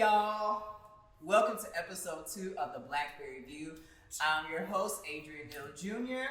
y'all. Welcome to episode 2 of the Blackberry View. I'm your host, Adrian Hill Jr.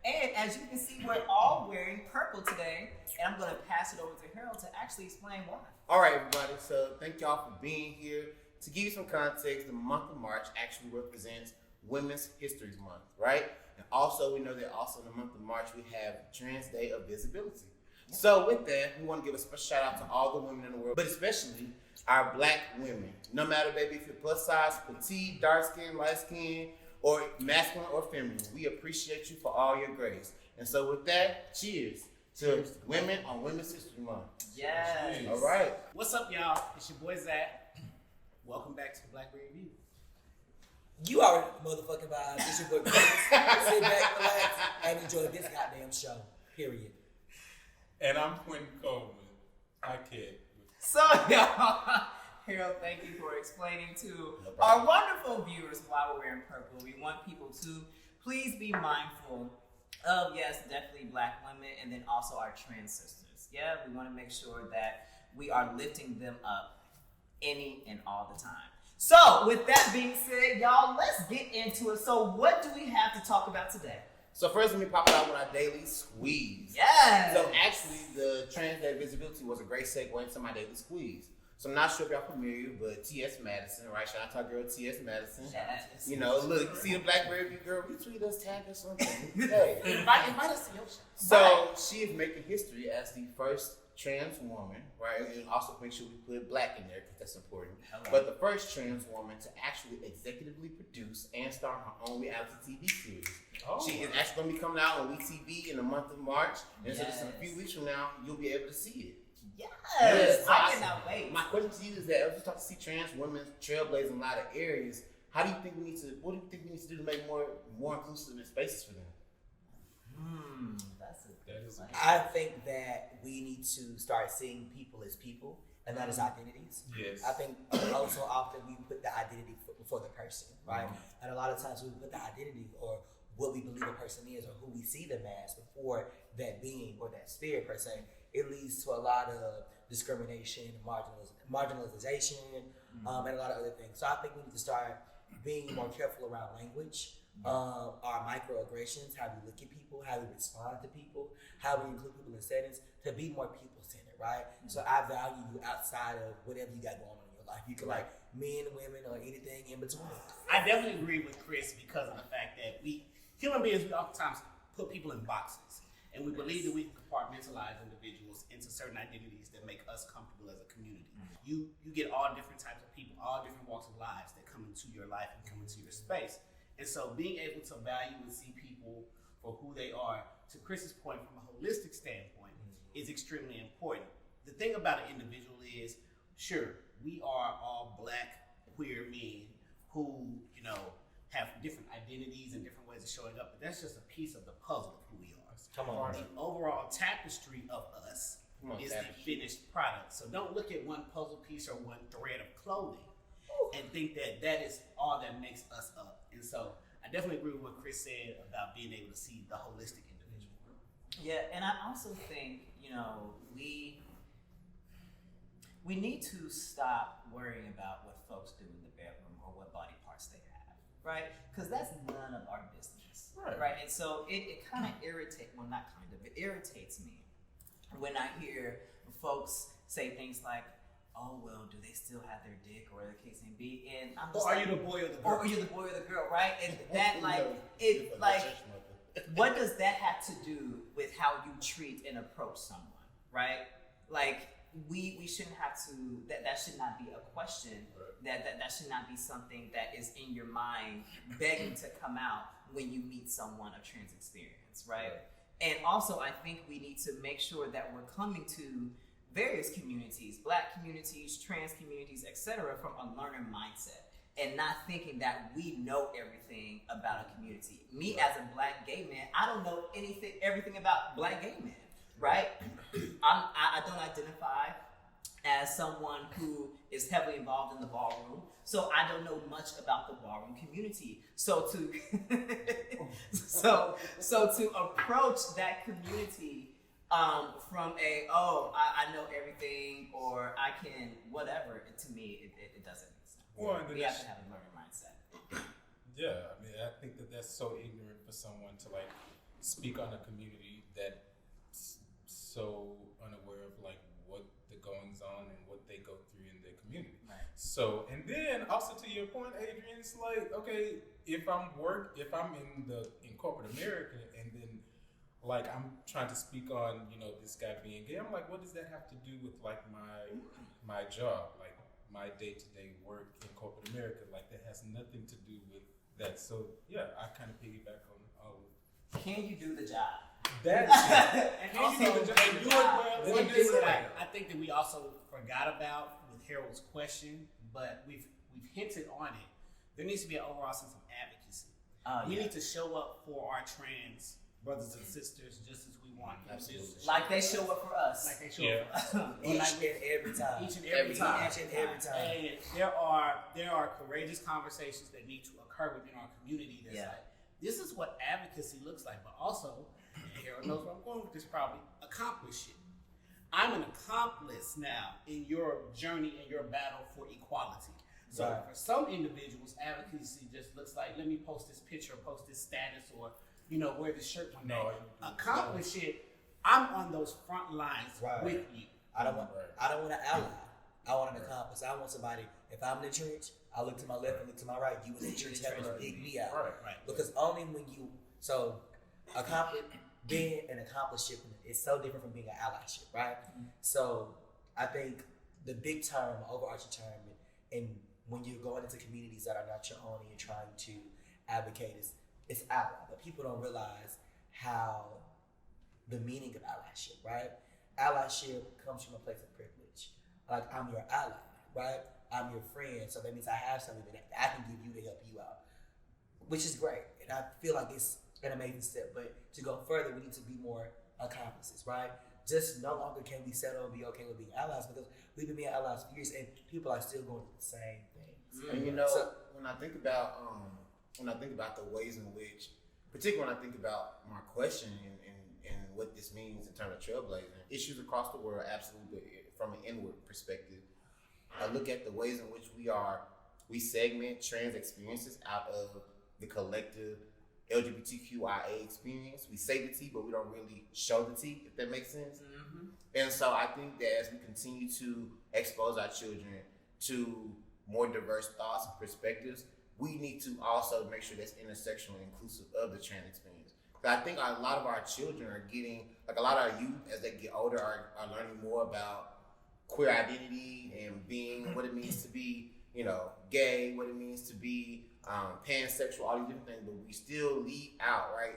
And as you can see, we're all wearing purple today. And I'm going to pass it over to Harold to actually explain why. All right, everybody. So thank y'all for being here. To give you some context, the month of March actually represents Women's History Month, right? And also, we know that also in the month of March, we have Trans Day of Visibility. So with that, we want to give a special shout out to all the women in the world, but especially our Black women. No matter, baby, if you're plus size, petite, dark skin, light skin, or masculine or feminine, we appreciate you for all your grace. And so with that, cheers to women on Women's History Month. Yes. All right. What's up, y'all? It's your boy Zach. Welcome back to the Blackberry View. You already motherfucking vibe. It's your boy Chris. Sit back, relax, and enjoy this goddamn show. Period. And I'm Quentin Coleman. I kid. So, y'all, Harold, thank you for explaining to our wonderful viewers why we're wearing purple. We want people to please be mindful of, yes, definitely Black women, and then also our trans sisters. Yeah, we want to make sure that we are lifting them up any and all the time. So, with that being said, y'all, let's get into it. So, what do we have to talk about today? So first, let me pop it out with our daily squeeze. Yes. So actually, the Trans Day of Visibility was a great segue into my daily squeeze. So I'm not sure if y'all familiar, but T.S. Madison, right? Shout out to our girl T.S. Madison. Yes. You know, look, see the Blackberry View girl, retweet us, tag us, something. Hey. Invite us to your show. So she is making history as the first trans woman, right? And also make sure we put Black in there because that's important. Hello. But the first trans woman to actually executively produce and star her own reality TV series. Oh. She is actually going to be coming out on WTF in the month of March. And so just in a Yes. few weeks from now, you'll be able to see it. Yes. So I cannot wait. My question to you is that as we start to see trans women trailblaze in a lot of areas, how do you think we need to, what do you think we need to do to make more inclusive spaces for them? That's a That is a good I think that we need to start seeing people as people and not as identities. Yes. I think also often we put the identity before the person, right? And a lot of times we put the identity or what we believe a person is or who we see them as before that being or that spirit per se. It leads to a lot of discrimination, marginalization, and a lot of other things. So I think we need to start being more careful around language, our microaggressions, how we look at people, how we respond to people, how we include people in settings, to be more people-centered, right? So I value you outside of whatever you got going on in your life. You can like men, women, or anything in between. I definitely agree with Chris because of the fact that human beings, we oftentimes put people in boxes. And we believe that we can compartmentalize individuals into certain identities that make us comfortable as a community. You get all different types of people, all different walks of lives that come into your life and come into your space. And so being able to value and see people for who they are, to Chris's point, from a holistic standpoint, is extremely important. The thing about an individual is, sure, we are all Black, queer men who, have different identities and different ways of showing up, but that's just a piece of the puzzle of who we are. Come on. The overall tapestry of us is the finished product. So don't look at one puzzle piece or one thread of clothing and think that that is all that makes us up. And so I definitely agree with what Chris said about being able to see the holistic individual. Yeah, and I also think, we need to stop worrying about what folks do in the bedroom or what body parts they have, right? Because that's none of our business, right? And so it kind of irritates, well, not kind of, it irritates me when I hear folks say things like, oh, well, do they still have their dick or the case may be? And I'm just Or are you the boy or the girl? Or are you the boy or the girl, right? And that, what does that have to do with how you treat and approach someone, right? Like, we shouldn't have to, that should not be a question, that should not be something that is in your mind begging to come out when you meet someone of trans experience, right? And also, I think we need to make sure that we're coming to various communities, Black communities, trans communities, etc., from a learner mindset and not thinking that we know everything about a community. Me as a Black gay man, I don't know everything about Black gay men, right? I don't identify as someone who is heavily involved in the ballroom, so I don't know much about the ballroom community. So to to approach that community from I know everything or I can whatever, to me it doesn't make Well, and then We have that's- to have a learner mindset. Yeah, I mean, I think that that's so ignorant for someone to like speak on a community that's so unaware of like what the goings on and what they go through in their community. Right. So, and then also to your point, Adrian, it's like, okay, if I'm in corporate America and then like I'm trying to speak on, you know, this guy being gay, I'm like, what does that have to do with like my job, like my day-to-day work in corporate America? Like that has nothing to do with that. So yeah, I kind of piggyback on all of it. Can you do the job? That's And Can you also do the do the job. One Then thing do that it. I think that we also forgot about with Harold's question, but we've hinted on it. There needs to be an overall sense of advocacy. We Yeah. need to show up for our trans brothers and sisters just as we want them Absolutely. to. Like they show up for us. Like they show up for us. Each and every time. Each and every time. Each and every time. And there are courageous conversations that need to occur within our community that's like, this is what advocacy looks like, but also, and Harold knows where I'm going with this probably, accomplish it. I'm an accomplice now in your journey and your battle for equality. So Right. for some individuals, advocacy just looks like, let me post this picture, post this status, or, you know, wear this shirt one day. No, Accomplish it. I'm on those front lines Right. with you. I don't want an ally. I want an accomplice. I want somebody. If I'm in the trench, I look to my left and look to my right. You in the trench having to dig me out. Right. Because only when you being an accomplishment is so different from being an allyship, right? So I think the big term, overarching term, and when you're going into communities that are not your own and you're trying to advocate is ally. But people don't realize how the meaning of allyship, right? Allyship comes from a place of privilege. Like, I'm your ally, right? I'm your friend, so that means I have something that I can give you to help you out, which is great. And I feel like it's an amazing step. But to go further, we need to be more accomplices, right? Just no longer can we settle and be okay with being allies, because we've been being allies for years and people are still going through the same things. And you know, when I think about the ways in which, particularly when I think about my question and what this means in terms of trailblazing, issues across the world, absolutely from an inward perspective. I look at the ways in which we segment trans experiences out of the collective LGBTQIA experience. We say the T, but we don't really show the T, if that makes sense. Mm-hmm. And so I think that as we continue to expose our children to more diverse thoughts and perspectives, we need to also make sure that's intersectional and inclusive of the trans experience. But I think a lot of our children are getting, like a lot of our youth, as they get older, are learning more about queer identity and being what it means to be, you know, gay, what it means to be pansexual, all these different things, but we still leave out, right,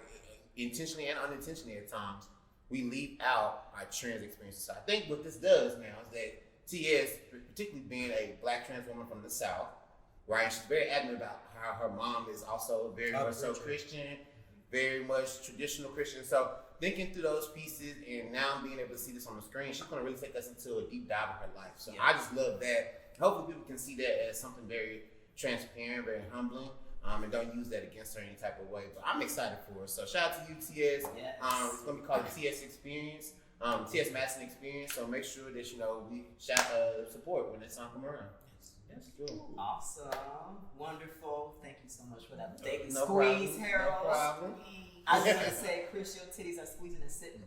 intentionally and unintentionally at times, we leave out our trans experiences. So I think what this does now is that TS, particularly being a Black trans woman from the South, right, she's very adamant about how her mom is also very much so Christian, very much traditional Christian. So thinking through those pieces and now being able to see this on the screen, she's going to really take us into a deep dive of her life. So I just love that. Hopefully people can see that as something very transparent, very humbling, and don't use that against her any type of way. But I'm excited for her. So shout out to you, TS. Yes. It's going to be called the TS Experience, TS Madison Experience. So make sure that, you know, we support when it's time to come around. Yes. Cool. Awesome. Wonderful. Thank you so much for that. They No squeeze, problem. Harold. No problem. I was going to say, Chris, your titties are squeezing and sitting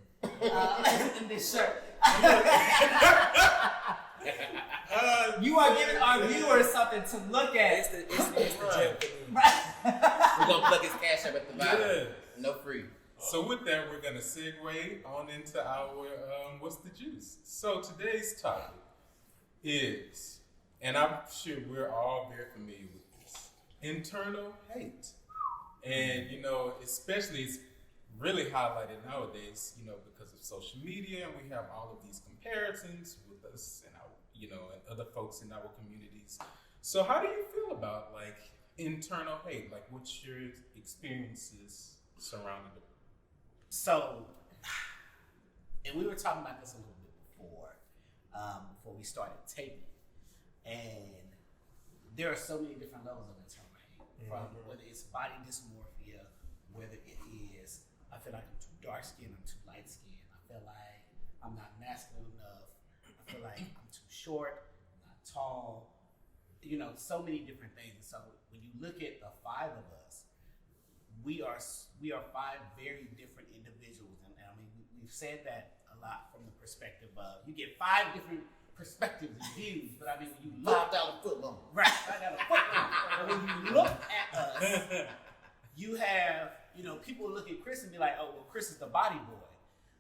in this shirt. You are giving our viewers something to look It's at. the gem for me. We're going to plug his cash up at the bottom. Yeah. No free. So with that, we're gonna segue on into our what's the juice. So today's topic is, and I'm sure we're all very familiar with this, internal hate. And you know, especially it's really highlighted nowadays, you know, because of social media, and we have all of these comparisons with us and our, you know, and other folks in our communities. So how do you feel about like internal hate? Like, what's your experiences surrounding it? So, and we were talking about this a little bit before we started taping, and there are so many different levels of internal hate, from whether it's body dysmorphia, whether it is, I feel like I'm too dark skinned, I'm too light skinned, I feel like I'm not masculine enough, I feel like I'm too short, I'm not tall. so many different things. So when you look at the five of us, we are five very different individuals, and I mean we've said that a lot from the perspective of you get five different perspectives and views. But I mean when you look $5 foot long. right, $5 foot long. But when you look at us, you have people look at Chris and be like, oh well, Chris is the body boy.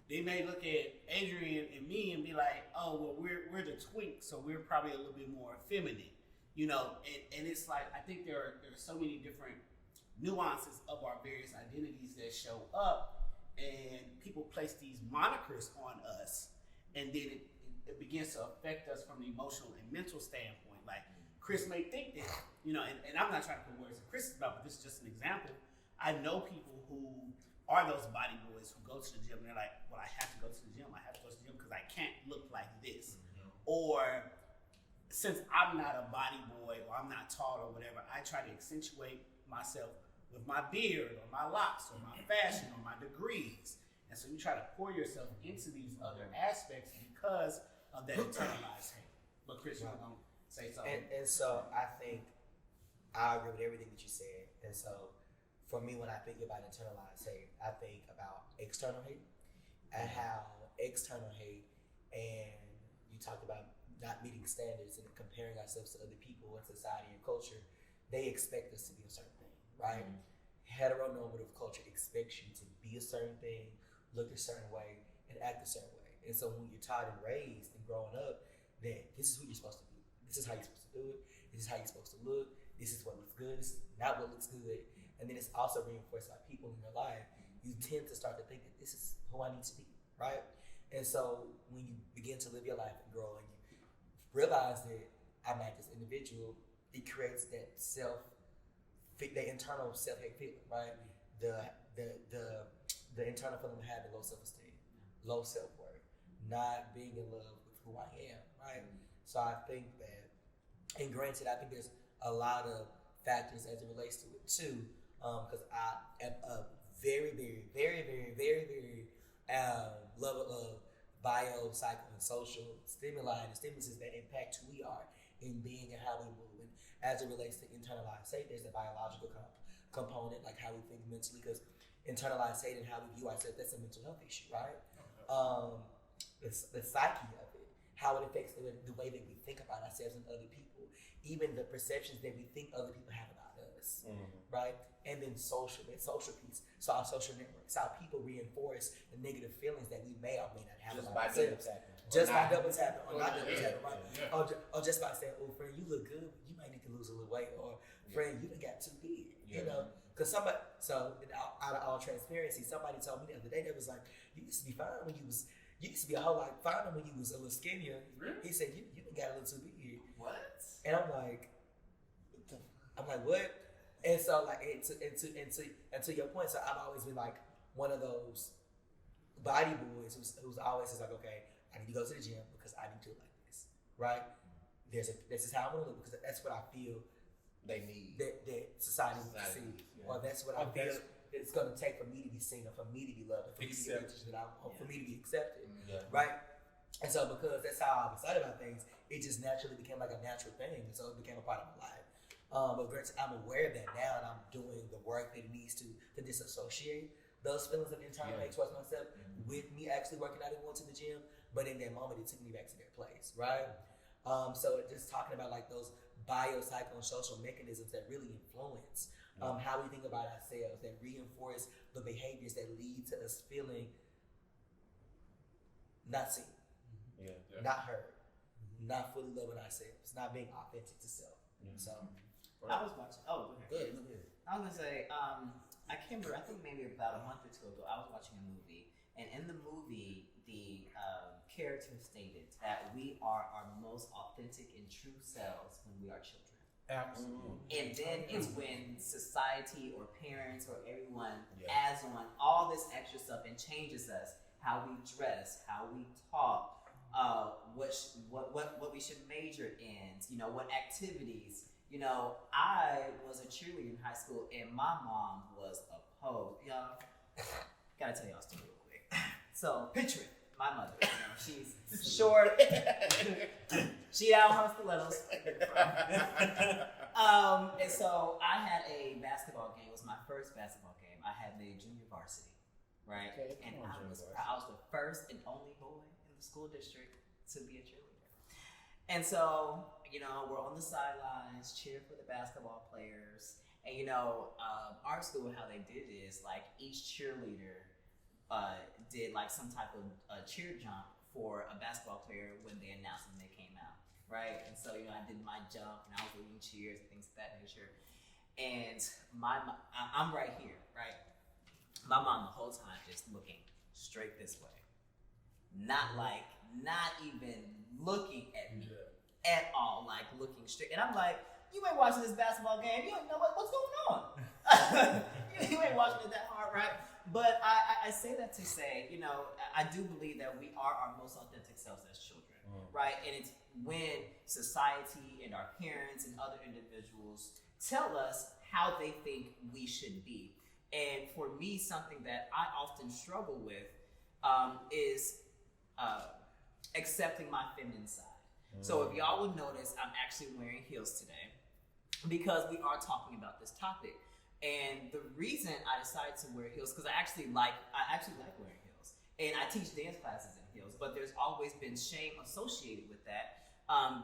They may look at Adrian and me and be like, oh well, we're the twink, so we're probably a little bit more feminine, and it's like I think there are so many different nuances of our various identities that show up, and people place these monikers on us, and then it begins to affect us from the emotional and mental standpoint. Like Chris may think that, and I'm not trying to put words in Chris's mouth, but this is just an example. I know people who are those body boys who go to the gym and they're like, well, I have to go to the gym. I have to go to the gym because I can't look like this. Mm-hmm. Or since I'm not a body boy or I'm not tall or whatever, I try to accentuate myself with my beard or my locks or my fashion or my degrees. And so you try to pour yourself into these other aspects because of that internalized hate. But Chris, you want to say something? And so I think I agree with everything that you said. And so for me, when I think about internalized hate, I think about external hate and how external hate, and you talked about not meeting standards and comparing ourselves to other people in society and culture, they expect us to be a certain thing, right? Mm-hmm. Heteronormative culture expects you to be a certain thing, look a certain way, and act a certain way. And so when you're taught and raised and growing up that this is who you're supposed to be, this is how you're supposed to do it, this is how you're supposed to look, this is what looks good, this is not what looks good, and then it's also reinforced by people in your life, you tend to start to think that this is who I need to be, right? And so when you begin to live your life and grow and you realize that I'm not this individual, it creates that internal self-hate feeling, right? The internal feeling of having low self-esteem, low self-worth, not being in love with who I am, right? So I think that, and granted, I think there's a lot of factors as it relates to it too, because I am a very, very, very, very, very, very level of bio, psycho, and social stimuli and stimuluses that impact who we are in being and how we move. And as it relates to internalized hate, there's a biological component, like how we think mentally, because internalized hate and how we view ourselves, that's a mental health issue, right? Okay. The psyche of it, how it affects the way that we think about ourselves and other people, even the perceptions that we think other people have about us, right? And then social piece, so our social networks, how people reinforce the negative feelings that we may or may not have just about by ourselves. Just by double tapping, or not double tapping, right? Yeah. Or just by saying, oh, friend, you look good, you might need to lose a little weight, or friend, you done got too big, Because somebody, out of all transparency, somebody told me the other day, that was like, you used to be fine when you used to be a whole lot finer when you was a little skinnier. Really? He said, you done got a little too big. What? And I'm like, what? And so like, and to your point, so I've always been like one of those body boys who's always is like, okay, I need to go to the gym because I need to look like this, right? This is how I want to look because that's what I feel they need. That society needs to see, or that's what I feel it's going to take for me to be seen, or for me to be loved, or for me to be attention that I want, for me to be accepted, right? And so because that's how I was excited about things, it just naturally became like a natural thing, and so it became a part of my life. But I'm aware of that now, and I'm doing the work that it needs to disassociate those feelings of internal hate towards myself with me actually working out and going to the gym. But in that moment, it took me back to that place, right? So just talking about like those biopsychosocial mechanisms that really influence how we think about ourselves, that reinforce the behaviors that lead to us feeling not seen, not heard, not fully loving ourselves, not being authentic to self. So I was watching. Oh, go ahead. good. I was gonna say, I can't remember. I think maybe about a month or two ago, I was watching a movie, and in the movie, the character stated that we are our most authentic and true selves when we are children. Absolutely. And then it's when society or parents or everyone adds on all this extra stuff and changes us, how we dress, how we talk, what we should major in, what activities. I was a cheerleader in high school, and my mom was opposed. Y'all, gotta tell y'all a story real quick. So picture it. my mother. You know, she's short. She out her stilettos. And so I had a basketball game. It was my first basketball game. I had made junior varsity, right? Okay, and come on, I was junior proud. I was the first and only boy in the school district to be a cheerleader. And so, you know, we're on the sidelines, cheer for the basketball players. And you know, our school, how they did it is like each cheerleader did like some type of cheer jump for a basketball player when they announced when they came out, right? And so, you know, I did my jump and I was leading cheers and things of that nature. And I'm right here, right? My mom the whole time just looking straight this way, not even looking at me at all, like looking straight. And I'm like, you ain't watching this basketball game. You don't know what's going on. You ain't watching it that hard, right? But I say that to say, you know, I do believe that we are our most authentic selves as children, right? And it's when society and our parents and other individuals tell us how they think we should be. And for me, something that I often struggle with is accepting my feminine side. So if y'all would notice, I'm actually wearing heels today because we are talking about this topic. And the reason I decided to wear heels, because I actually like wearing heels. And I teach dance classes in heels, but there's always been shame associated with that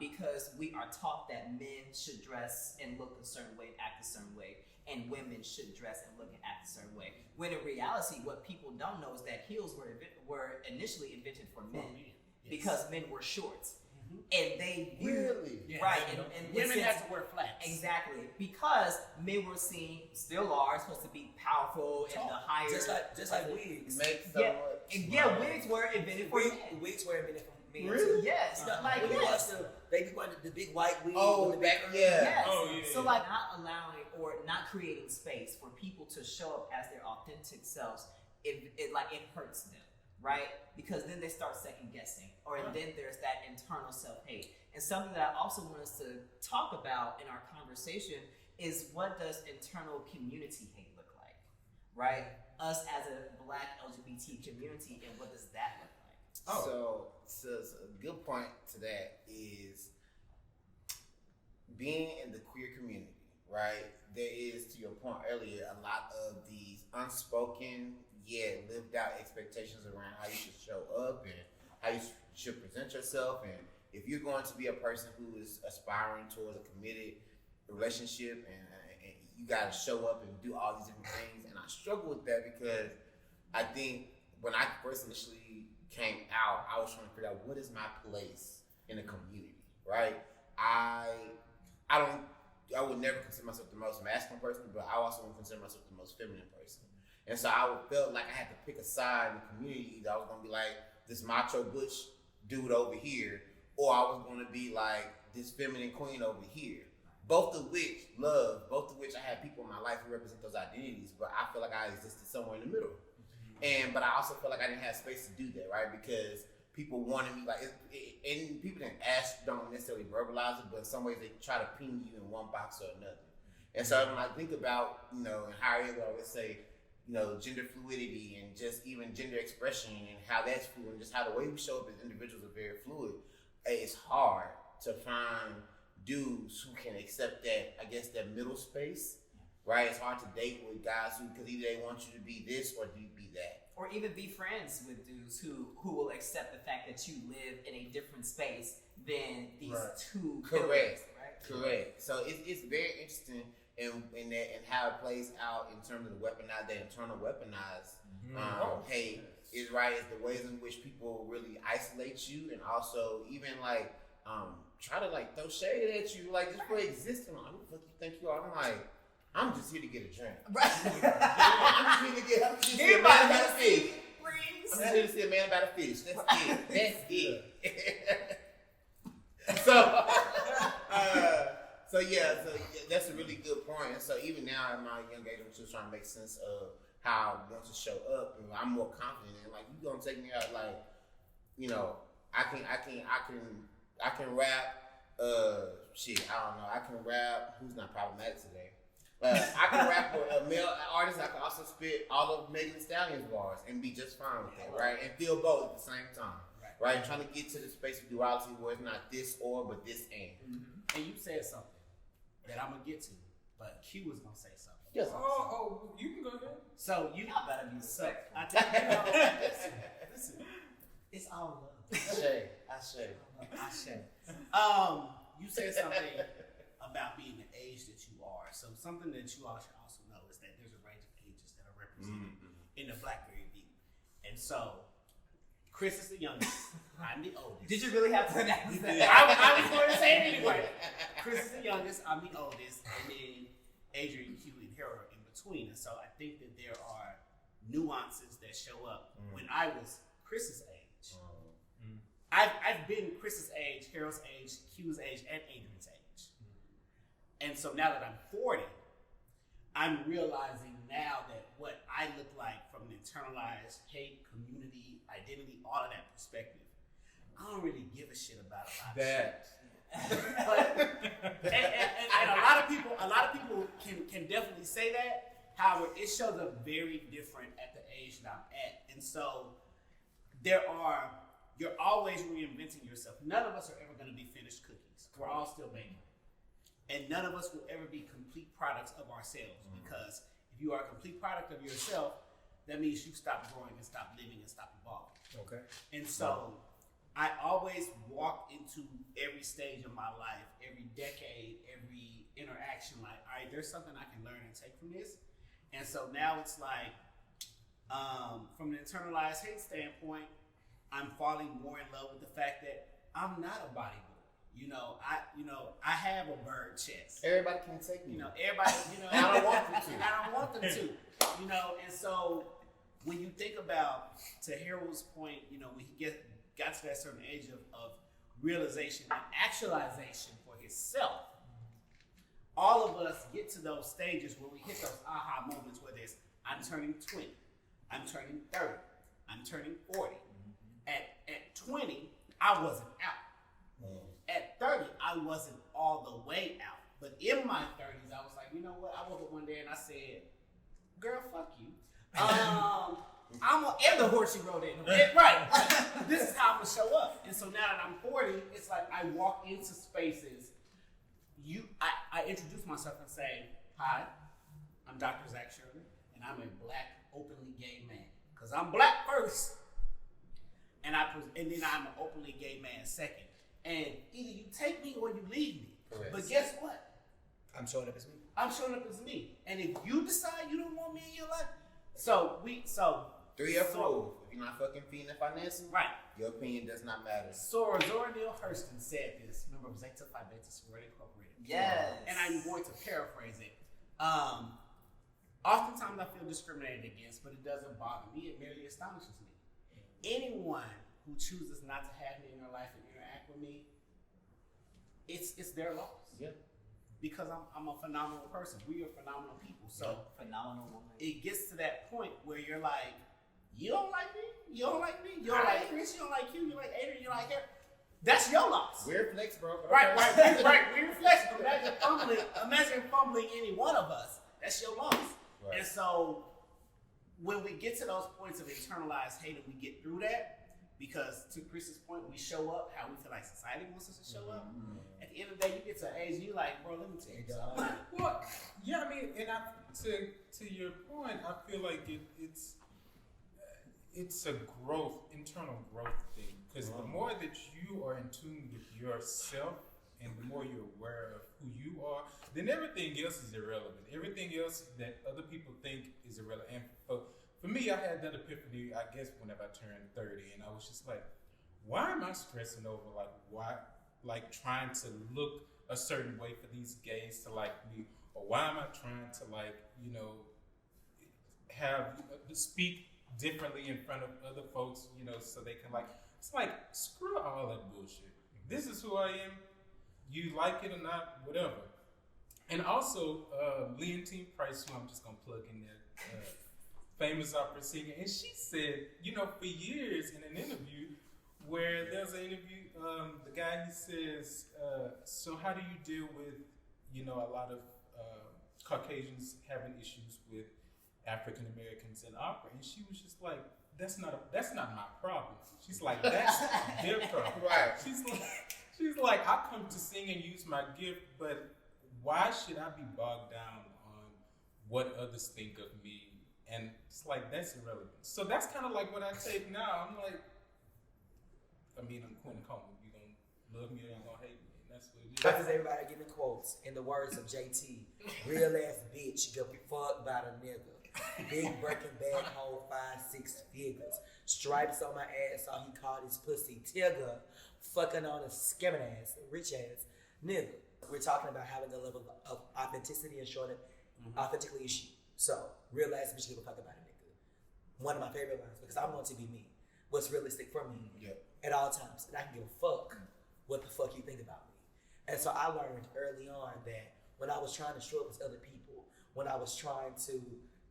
because we are taught that men should dress and look a certain way and act a certain way, and women should dress and look and act a certain way. When in reality, what people don't know is that heels were initially invented for men because men were short. And they Really? right, and women have to wear flats. Exactly, because men were seen, still are, supposed to be powerful and the higher. Just like wigs. Make so much. Wigs were invented for men. Wigs were invented for men. Really? Yes, like when you yes. watch they be wearing the big white wigs. Oh, with the big that, yeah. Yes. Oh, yeah. So like not allowing or not creating space for people to show up as their authentic selves, it hurts them, right? Because then they start second guessing, or then there's that internal self-hate. And something that I also want us to talk about in our conversation is, what does internal community hate look like, right? Us as a Black LGBT community, and what does that look like? So a good point to that is being in the queer community, right? There is, to your point earlier, a lot of these unspoken yet lived out expectations around how you should show up and how you should present yourself. And if you're going to be a person who is aspiring towards a committed relationship, and you got to show up and do all these different things. And I struggle with that because I think when I first initially came out, I was trying to figure out, what is my place in the community, right? I would never consider myself the most masculine person, but I also wouldn't consider myself the most feminine person. And so I felt like I had to pick a side in the community. Either I was going to be like this macho butch dude over here, or I was going to be like this feminine queen over here. Both of which I had people in my life who represent those identities, but I feel like I existed somewhere in the middle. But I also felt like I didn't have space to do that, right? Because people wanted me, and people didn't ask, don't necessarily verbalize it, but in some ways they try to pin you in one box or another. And so when I think about, in higher ed, I always say, gender fluidity and just even gender expression and how that's fluid, and just how the way we show up as individuals are very fluid. It's hard to find dudes who can accept that middle space, right? It's hard to date with guys because either they want you to be this or you be that. Or even be friends with dudes who will accept the fact that you live in a different space than these two pillars, right? Correct. So it's very interesting in that, and how it plays out in terms of the internal weaponized hate is right. Is the ways in which people really isolate you, and also even try to throw shade at you, just for existing. Who the fuck you think you are? I'm like, I'm just here to get a drink. Right. I'm just here to see a man about a fish. I'm just here to see a man about a fish. That's it. So that's a really good point. And so even now in my young age, I'm just trying to make sense of how I want to show up, and I'm more confident in you gonna take me out I can rap. I don't know. I can rap. Who's not problematic today? I can rap with a male artist. I can also spit all of Megan Thee Stallion's bars and be just fine with that, right? And feel both at the same time, right? Trying to get to the space of duality where it's not this or, but this and. Mm-hmm. And you said something that I'm gonna get to, but Q was gonna say something. Yes. You can go ahead. So you Y'all better be so respectful. I tell listen, it's all love. I say. You said something about being the age that you are. So something that you all should also know is that there's a range of ages that are represented in the Blackberry Beat. And so Chris is the youngest. I'm the oldest. Did you really have to announce that? I was going to say it anyway. Chris is the youngest. I'm the oldest. And then Adrian, Q, and Harold are in between. And so I think that there are nuances that show up when I was Chris's age. I've been Chris's age, Harold's age, Q's age, and Adrian's age. And so now that I'm 40, I'm realizing now that what I look like from an internalized hate, community, identity, all of that perspective, I don't really give a shit about a lot of shit. But, and a lot of people can definitely say that. However, it shows up very different at the age that I'm at. And so you're always reinventing yourself. None of us are ever going to be finished cookies. We're all still baking. And none of us will ever be complete products of ourselves, because if you are a complete product of yourself, that means you stop growing and stop living and stop evolving. Okay. And so I always walk into every stage of my life, every decade, every interaction, like, all right, there's something I can learn and take from this. And so now it's like, from an internalized hate standpoint, I'm falling more in love with the fact that I'm not a bodybuilder. I have a bird chest. Everybody can take me. Everybody, I don't want them to. I don't want them to. And so when you think about, to Harold's point, when he got to that certain age of realization and actualization for himself, all of us get to those stages where we hit those aha moments, where there's, I'm turning 20, I'm turning 30, I'm turning 40. At 20, I wasn't out. At 30, I wasn't all the way out. But in my 30s, I was like, you know what? I woke up one day and I said, girl, fuck you. And the horse you rode in. Right. This is how I'm going to show up. And so now that I'm 40, it's like I walk into spaces. I introduce myself and say, hi, I'm Dr. Zach Sherman, and I'm a black, openly gay man. Because I'm black first. And then I'm an openly gay man second. And either you take me or you leave me. Correct. But guess what? I'm showing up as me. I'm showing up as me. And if you decide you don't want me in your life, so 3F rule. If you're not fucking feeding the financing, right. Your opinion does not matter. Zora Neale Hurston said this. Remember, Zeta Phi Beta Sorority Incorporated. Yes. And I'm going to paraphrase it. Oftentimes I feel discriminated against, but it doesn't bother me. It merely astonishes me. Anyone who chooses not to have me in their life and interact with me, it's their loss. Yeah. Because I'm a phenomenal person. We are phenomenal people. So phenomenal woman. it gets to that point where you're like, you don't like me? You don't like me? You don't like Chris? You don't like you? You like Adrian? You like her? That's your loss. Weird flex, bro. Right. We reflect. Imagine fumbling any one of us. That's your loss. Right. And so when we get to those points of internalized hate and we get through that, because to Chris's point, we show up how we feel like society wants us to show up. At the end of the day, you get to an age and you're like, bro, let me tell you something. Well, yeah, I mean, and to your point, I feel like it's a internal growth thing. Because the more that you are in tune with yourself and the more you're aware of who you are, then everything else is irrelevant. Everything else that other people think is irrelevant. And for me, I had that epiphany, I guess, whenever I turned 30, and I was just like, why am I stressing over, trying to look a certain way for these gays to like me? Or why am I trying to, speak differently in front of other folks, so they can, it's like, screw all that bullshit. This is who I am. You like it or not, whatever. And also, Leontine Price, who I'm just going to plug in there, famous opera singer, and she said, for years in an interview where there's an interview, the guy, he says, so how do you deal with, a lot of Caucasians having issues with African Americans in opera, and she was just like, that's not my problem. She's like, that's their problem. Right. She's like, I come to sing and use my gift, but why should I be bogged down on what others think of me? And it's like, that's irrelevant. So that's kind of like what I take now. I'm like, I mean, I'm Quentin Coleman. You gonna love me or you gonna hate me? And that's what it is. Because everybody giving quotes in the words of JT, real ass bitch, get fucked by the nigga. Big Breaking Bad, hold 5-6 figures. Stripes on my ass, all he called his pussy Tigger. Fucking on a scamming ass, rich ass nigga. We're talking about having a level of authenticity and showing it authentically is you. So, real ass bitch, give a fuck about a nigga. One of my favorite lines, because I'm going to be me. What's realistic for me at all times. And I can give a fuck what the fuck you think about me. And so I learned early on that when I was trying to show up as other people, when I was trying to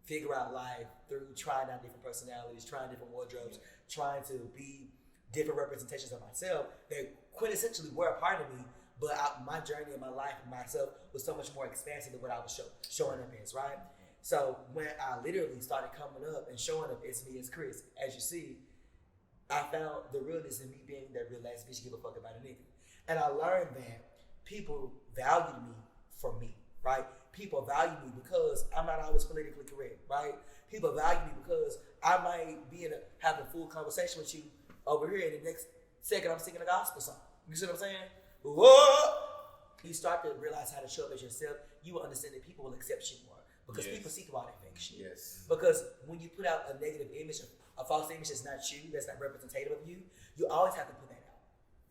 figure out life through trying out different personalities, trying different wardrobes, trying to be different representations of myself, that quintessentially were a part of me, but my journey in my life and myself was so much more expansive than what I was showing up as, right? So when I literally started coming up and showing up as me as Chris, as you see, I found the realness in me being that real ass bitch give a fuck about a nigga. And I learned that people valued me for me, right? People value me because I'm not always politically correct, right? People value me because I might be having a full conversation with you over here, and the next second I'm singing a gospel song. You see what I'm saying? Whoa! You start to realize how to show up as yourself. You will understand that people will accept you more because people see through all that fake shit. Yes. Because when you put out a negative image, a false image that's not you, that's not representative of you, you always have to put that out,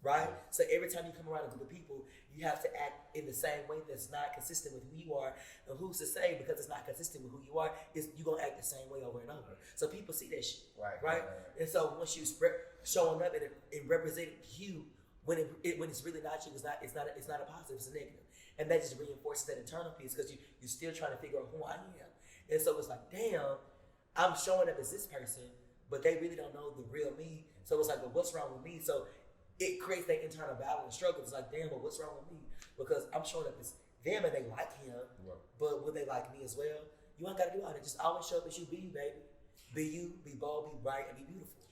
right? So every time you come around a group of people, you have to act in the same way that's not consistent with who you are. And who's to say, because it's not consistent with who you are, you're going to act the same way over and over. So people see that shit, right? And so once you showing up and representing you, when it's really not you, it's not a positive, it's a negative. And that just reinforces that internal piece because you're still trying to figure out who I am. And so it's like, damn, I'm showing up as this person, but they really don't know the real me. So it's like, well, what's wrong with me? So it creates that internal battle and struggle. It's like, damn, but what's wrong with me? Because I'm showing up as them and they like him, but would they like me as well? You ain't got to do all that. Just always show up as you be, baby. Be you, be bold, be bright, and be beautiful.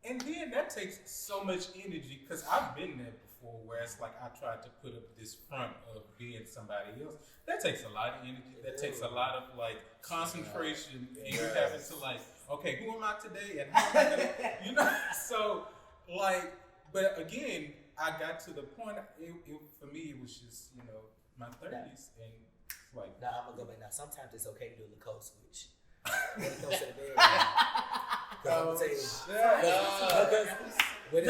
And then that takes so much energy because I've been there before where it's like I tried to put up this front of being somebody else. That takes a lot of energy. That takes a lot of like concentration, and you're having to like, okay, who am I today, and how am I gonna, you know? So like, but again, I got to the point. For me, it was just my 30s, and like. Now I'm gonna go back. Now sometimes it's okay to do the code switch. When it comes to the bed, I'm gonna tell you. That's different. When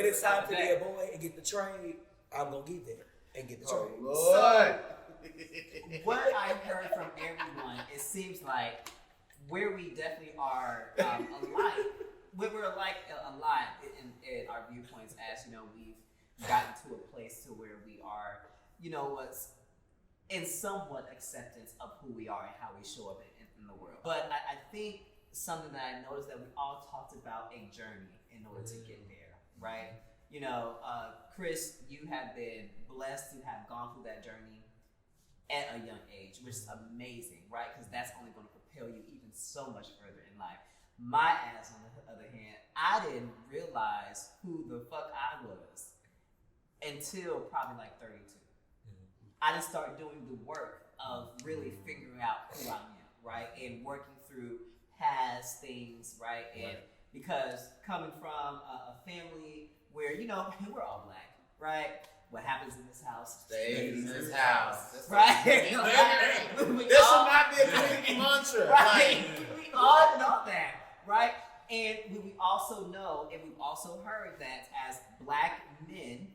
it's time to be a boy and get the trade, I'm gonna get there and get the trade. Lord. What I heard from everyone, it seems like where we definitely are alike. We're alike a lot in our viewpoints, as we've gotten to a place to where we are, what's in somewhat acceptance of who we are and how we show up in the world. But I think something that I noticed that we all talked about a journey in order to get there, right? Chris, you have been blessed to have gone through that journey at a young age, which is amazing, right? Because that's only going to propel you even so much further in life. My ass, on the other hand, I didn't realize who the fuck I was until probably like 32. I didn't start doing the work of really figuring out who I am, right? And working through past things, right? And because coming from a family where, we're all black, right? What happens in this house stays in this house. Right? This should not be a political mantra. Right? We all know that, right? And we also know, and we've also heard that as black men,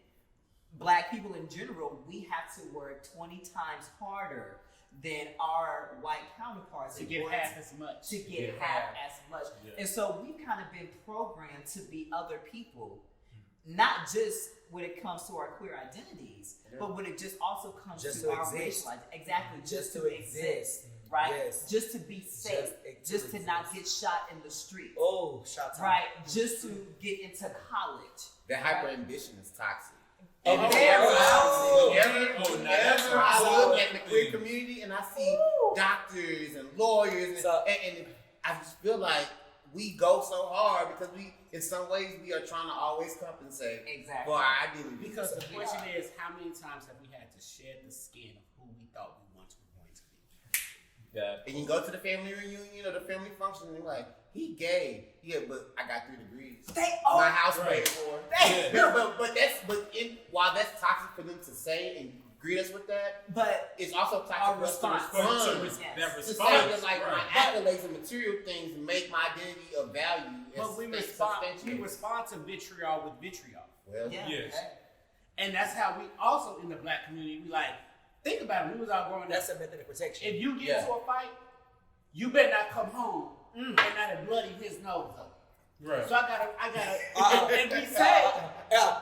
black people in general, we have to work 20 times harder than our white counterparts to get half as much. Yeah. And so we've kind of been programmed to be other people, not just when it comes to our queer identities, but when it just also comes to our racial identity. Exactly, just to exist. Right? Yes. Just to be safe. Just to not get shot in the street. Oh, shot time. Right? Just to get into college. That hyper ambition is toxic. Very toxic. community and I see doctors and lawyers and I just feel like we go so hard because in some ways, we are trying to always compensate Exactly. for our identity. Because the question is, how many times have we had to shed the skin of who we thought we once were going to be? Yeah. And you go to the family reunion or the family function and you're like, he gay. Yeah, but I got 3 degrees. My house paid for. While that's toxic for them to say and greet us with that, but it's also toxic for us to respond. That To say response. that like my accolades and material things make my identity of value. But we respond to vitriol with vitriol. Well, Yes. And that's how we also in the black community, we like, think about it, we was all growing up. That's a method of protection. If you get into a fight, you better not come home and not have bloody his nose up. Right. So I gotta, and we say,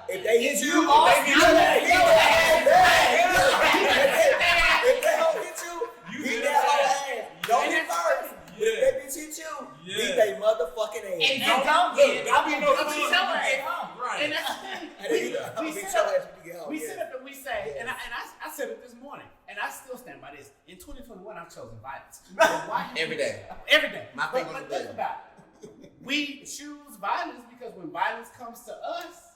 if they hit you, if they don't hit you, beat that whole ass. Don't hit first. But if they bitch hit you, beat they motherfucking ass. And don't get Don't be no tell her get home. Right. and that's the thing. We sit up and we say, and I said it this morning, and I still stand by this. In 2021, I've chosen violence. Every day. Every day. My But fingers think are about it. We choose violence because when violence comes to us,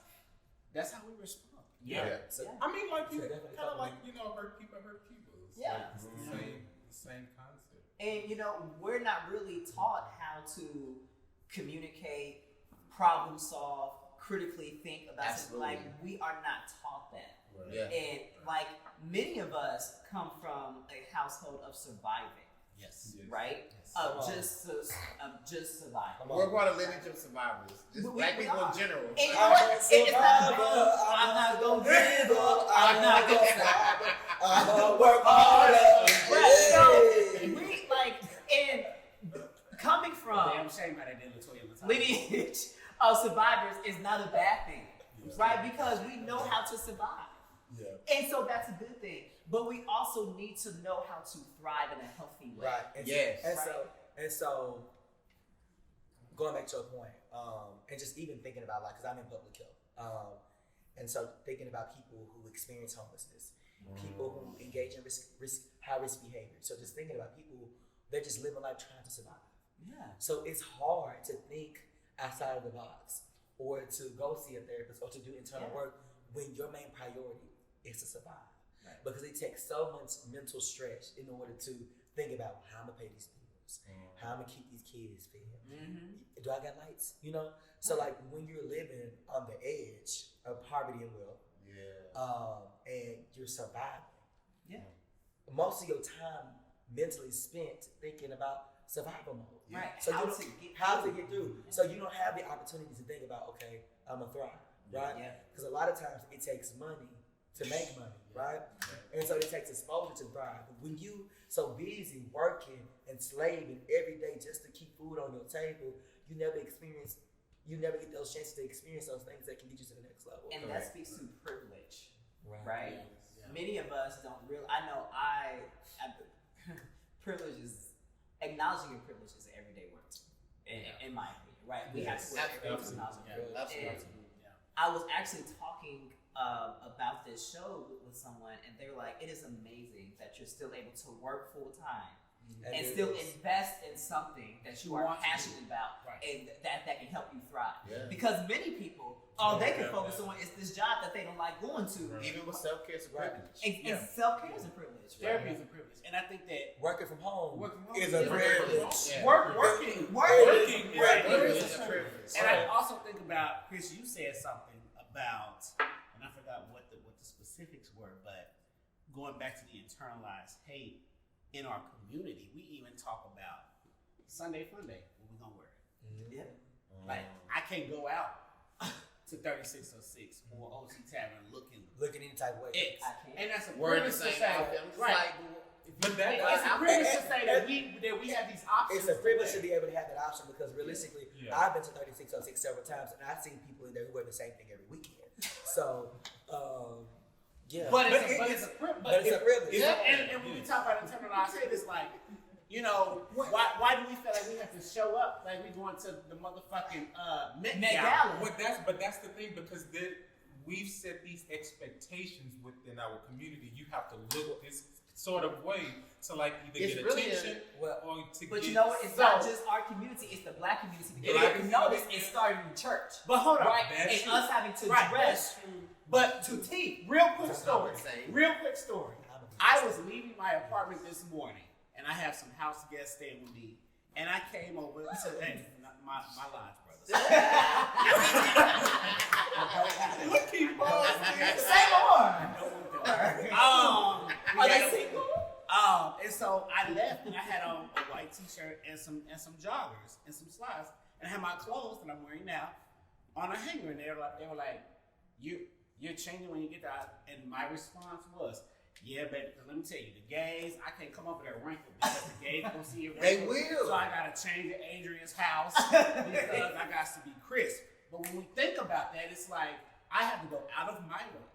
that's how we respond. Yeah. So, I mean, like you So definitely kind of like hurt people. It's Yeah. like, it's the same concept. And we're not really taught how to communicate, problem solve, critically think about something. Absolutely. Like we are not taught that. Right. yeah. And like many of us come from a household of surviving, Yes. right? Come on. Just surviving. We're part of lineage of survivors. Just We black people are. in general. And you know I'm what? a It's not survivor. I'm not gonna give up. I'm not gonna stop. I'm gonna work harder. Right, so we and coming from Damn shame how they did Latoya. lineage of survivors is not a bad thing, right? Because we know how to survive. Yeah. And so that's a good thing. But we also need to know how to thrive in a healthy way. Right. And Yes. And so, going back to a point, and just even thinking about because I'm in public health, and so thinking about people who experience homelessness, people who engage in high risk behavior. So just thinking about people, they're just living life trying to survive. Yeah. So it's hard to think outside of the box, or to go see a therapist, or to do internal work when your main priority is to survive. Right. Because it takes so much mental stretch in order to think about how I'm gonna pay these bills, how I'm gonna keep these kids fed. Do I got lights? So like when you're living on the edge of poverty and wealth, and you're surviving, most of your time mentally spent thinking about survival mode. Right. So How you to don't, get how through. to get through. So you don't have the opportunity to think about, okay, I'm gonna thrive, right? Yeah. Because a lot of times it takes money to make money, right? And so it takes exposure to thrive. But when you so busy working and slaving every day just to keep food on your table, you never get those chances to experience those things that can get you to the next level. And that speaks to privilege, Right. right? Yeah. Many of us don't realize. I know privilege is acknowledging your privilege is an everyday work, in my opinion, right? We have to work every day to acknowledge our privilege. Absolutely. And I was actually talking about this show with someone, and they were like, "It is amazing that you're still able to work full time and still invest in something that you are passionate about, and that can help you thrive." Yeah. Because many people, all they can focus on is this job that they don't like going to. Even with self-care, it's a privilege. And self-care is a privilege. Therapy is a privilege. And I think that Working from home is is a privilege. Yeah. working Working is right, a Privilege is a privilege. And I also think about, Chris, you said something about, and I forgot what the specifics were, but going back to the internalized hate in our community, we even talk about Sunday Funday, what we gonna wear. Yeah. Like, I can't go out to 3606 or OC Tavern looking Looking any type of way. X. I can't. And that's a Wearing the privilege to same say. outfit. I'm just Right. like, But that It's a privilege to say that we have these options. It's a privilege to be able to have that option because realistically, Yeah. I've been to 3606 several times and I've seen people in there who wear the same thing every weekend. So, yeah. But it's a privilege. But it's a privilege. And when we talk about internalized hate, it's like, why do we feel like we have to show up like we going to the motherfucking Met Gala? But that's the thing, because we've set these expectations within our community. You have to look this sort of way to like either It's get really attention well, or to But get. you know what? It's not just our community; it's the Black community. Because Black if you notice, it started in church, But hold on. right? That's And true. us having to Right, dress that's true. but to tea. Real quick That's what I story. would say. Real quick story. I was leaving my apartment this morning, and I have some house guests staying with me. And I came over to my lodge brothers. Look, keep on. Say more. Are they single? And so I left, and I had on a white T-shirt and some joggers and some slides, and I had my clothes that I'm wearing now on a hanger. And they were like, you're changing when you get there. And my response was, yeah, but let me tell you, the gays, I can't come over there wrinkled because the gays don't see it They wrinkled. will. So I gotta change to Adrian's house because I got to be crisp. But when we think about that, it's like I have to go out of my way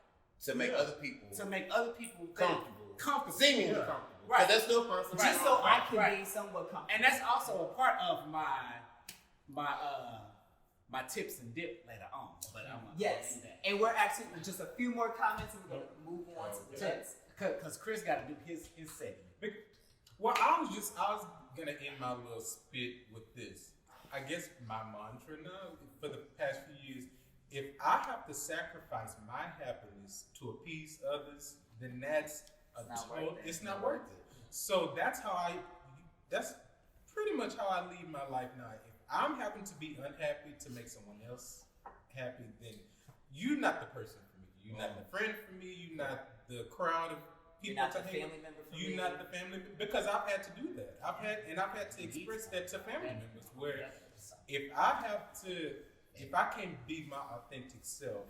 To make other people to make other people comfortable. Seemingly Yeah. comfortable. Right. Right. That's still fun. Just so I can Right. be somewhat comfortable. And that's also a part of my tips and dip later on. But I'm gonna Yes, do that. and we're actually just a few more comments, and we're gonna move on to the next. Because Chris got to do his segment. Well, I was gonna end my little spit with this. I guess my mantra now for the past few years: if I have to sacrifice my happiness to appease others, then that's it's not worth it. So that's pretty much how I lead my life now. If I'm having to be unhappy to make someone else happy, then you're not the person for me. You're not the friend for me. You're not the crowd of You're people not to the hang family member for You're me. not the family because I've had to do that. I've had to express that to family members where if I can't be my authentic self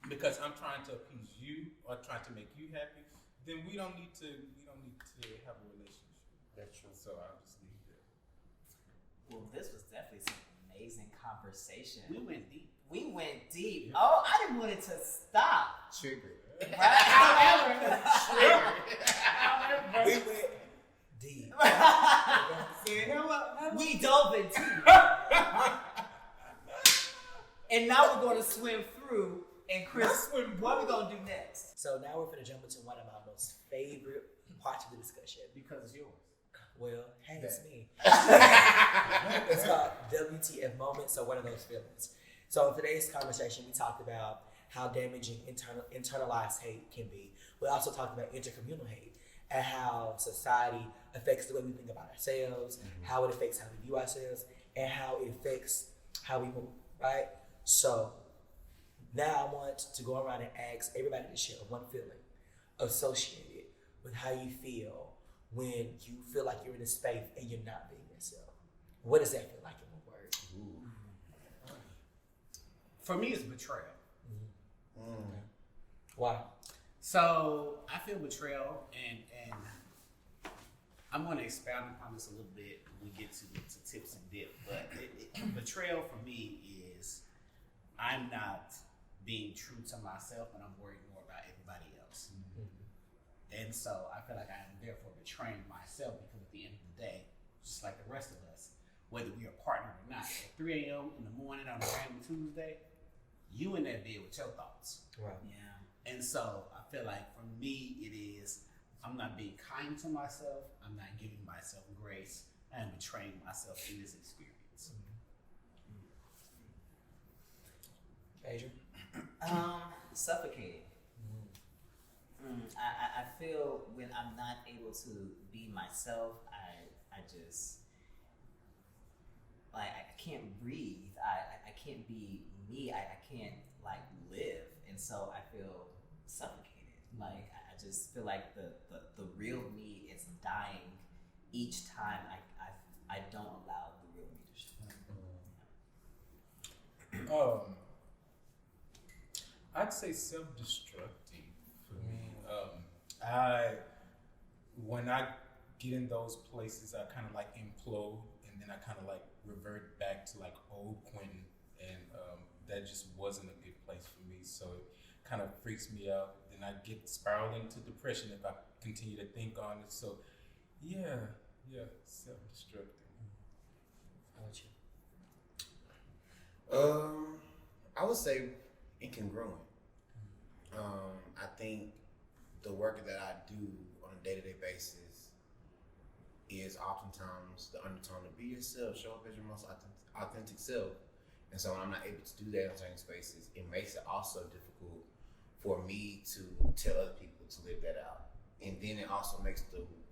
because I'm trying to appease you or trying to make you happy, then we don't need to have a relationship. That's true. So I'll just leave it. Well, this was definitely some amazing conversation. We went deep. We went deep. Oh, I didn't want it to stop. Trigger. However, We went deep. we dove into and now we're going to swim through. And Chris, what are we going to do next? So now we're going to jump into one of my most favorite parts of the discussion. Because it's yours. Well, hey, it's me. It's called WTF Moment, so what are those feelings? So in today's conversation, we talked about how damaging internalized hate can be. We also talked about intercommunal hate and how society affects the way we think about ourselves, how it affects how we view ourselves, and how it affects how we move, right? So now I want to go around and ask everybody to share one feeling associated with how you feel when you feel like you're in a space and you're not being yourself. What does that feel like in one word? For me, it's betrayal. Why? So I feel betrayal, and I'm going to expound upon this a little bit when we get to tips and dip. But betrayal for me is I'm not being true to myself, and I'm worried more about everybody else. And so I feel like I am therefore betraying myself because at the end of the day, just like the rest of us, whether we are partnered or not, at 3 a.m. in the morning on a random Tuesday, you in that bed with your thoughts. Right. Yeah. And so I feel like for me, it is, I'm not being kind to myself. I'm not giving myself grace. I am betraying myself in this experience. Adrian? Suffocating. I feel when I'm not able to be myself, I just like I can't breathe. I can't be me. I can't like live, and so I feel suffocated. Like I just feel like the real me is dying each time I don't allow the real me to show. I'd say self-destructing for me. When I get in those places, I kind of like implode, and then I kind of like revert back to like old Quentin, and that just wasn't a good place for me. So it kind of freaks me out. Then I get spiraled into depression if I continue to think on it. So yeah, self-destructing. How about you? I would say incongruent. I think the work that I do on a a day-to-day basis is oftentimes the undertone to be yourself, show up as your most authentic self. And so when I'm not able to do that in certain spaces, it makes it also difficult for me to tell other people to live that out. And then it also makes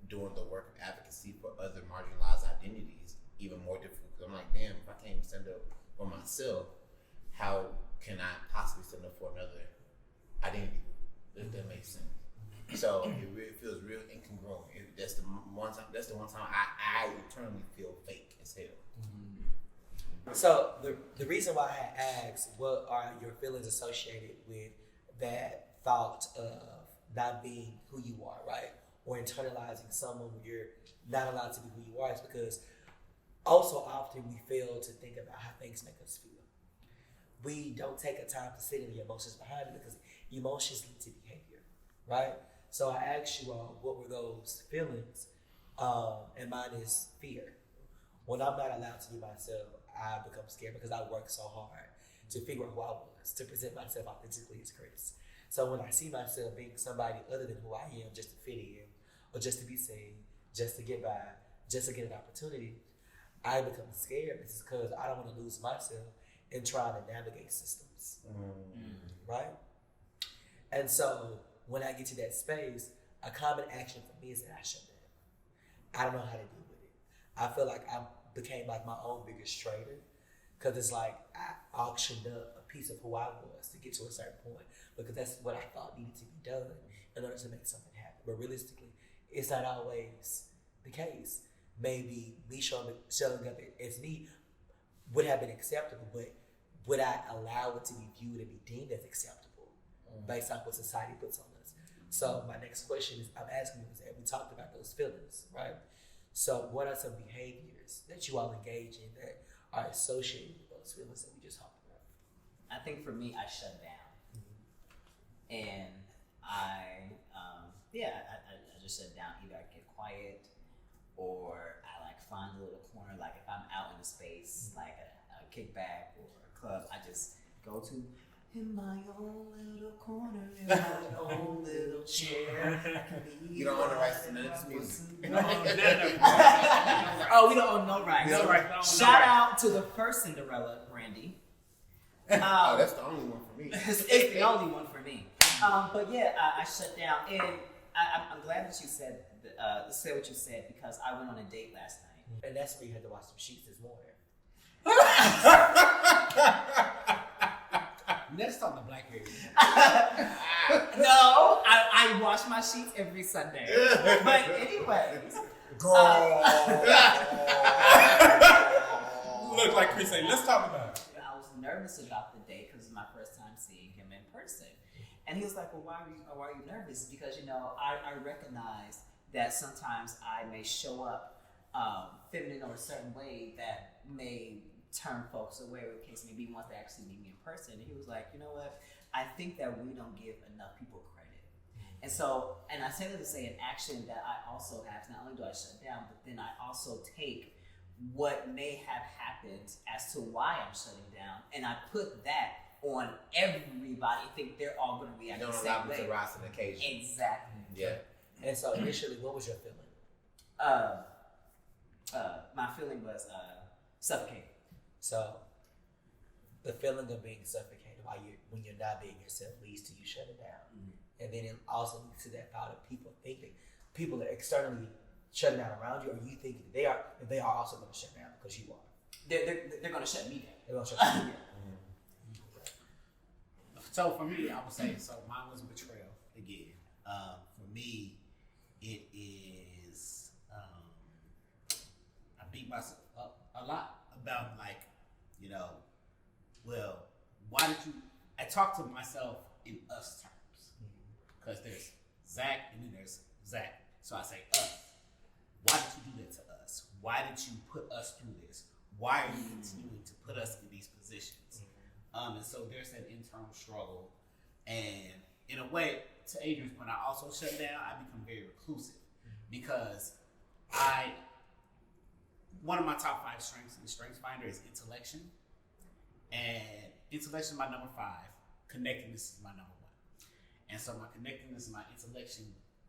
doing the work of advocacy for other marginalized identities even more difficult. Because I'm like, damn, if I can't even stand up for myself, how can I possibly stand up for another identity? If that makes sense. So it really feels real incongruent. That's the one time I internally feel fake as hell. So the reason why I asked what are your feelings associated with that thought of not being who you are, right? Or internalizing someone when you're not allowed to be who you are is because also often we fail to think about how things make us feel. We don't take a time to sit in the emotions behind it because emotions lead to behavior, right? So I asked you all, what were those feelings? And mine is fear. When I'm not allowed to be myself, I become scared because I work so hard to figure out who I was, to present myself authentically as Chris. So when I see myself being somebody other than who I am, just to fit in, or just to be seen, just to get by, just to get an opportunity, I become scared. It's because I don't want to lose myself in trying to navigate systems, right? And so when I get to that space, a common action for me is that I shut down. I don't know how to deal with it. I feel like I became like my own biggest trader because it's like I auctioned up a piece of who I was to get to a certain point because that's what I thought needed to be done in order to make something happen. But realistically, it's not always the case. Maybe me showing up as me would have been acceptable, but would I allow it to be viewed and be deemed as acceptable based on what society puts on us? So my next question is, I'm asking you is that we talked about those feelings, right? So what are some behaviors that you all engage in that are associated with those feelings that we just talked about? I think for me, I shut down. And I just shut down. Either I get quiet or I like find a little corner. Like if I'm out in a space, like a kickback or a club, I just go to in my own little corner, in my own little chair. You don't own the rights to none of this music. Oh, we don't own no rights. No rights. Shout out to the first Cinderella, Brandy. Oh, that's the only one for me. It's the only one for me. But yeah, I shut down, and I'm glad that you said what you said because I went on a date last night. And that's where you had to wash some sheets this morning. Next on the Blackberry. No, I wash my sheets every Sunday. But anyways. Look like Chris said, let's talk about it. I was nervous about the date because it was my first time seeing him in person. And he was like, well, why are you nervous? Because, I recognize that sometimes I may show up feminine or a certain way that may turn folks away, or the case may be, once they actually meet me in person. And he was like, you know what? I think that we don't give enough people credit. And so, and I say that to say an action that I also have, not only do I shut down, but then I also take what may have happened as to why I'm shutting down, and I put that on everybody. I think they're all going to react the same way. Don't allow them to rise to the occasion. Exactly. Yeah. And so initially, what was your feeling? My feeling was suffocated. So the feeling of being suffocated when you're not being yourself leads to you shutting down. Mm-hmm. And then it also leads to that thought of people are externally shutting down around you, or you think they are also going to shut down because you are. They're going to shut me down. They're going to shut you down. So for me, I would say, mine was betrayal again. For me, it is, I beat myself up a lot about I talk to myself in us terms. Because there's Zach and then there's Zach. So I say us. Why did you do that to us? Why did you put us through this? Why are you continuing to put us in these positions? And so there's that internal struggle. And in a way, to Adrian's point, I also shut down. I become very reclusive because one of my top 5 strengths in the Strengths Finder is intellection. And intellection is my number 5. Connectedness is my number 1. And so my connectedness and my intellection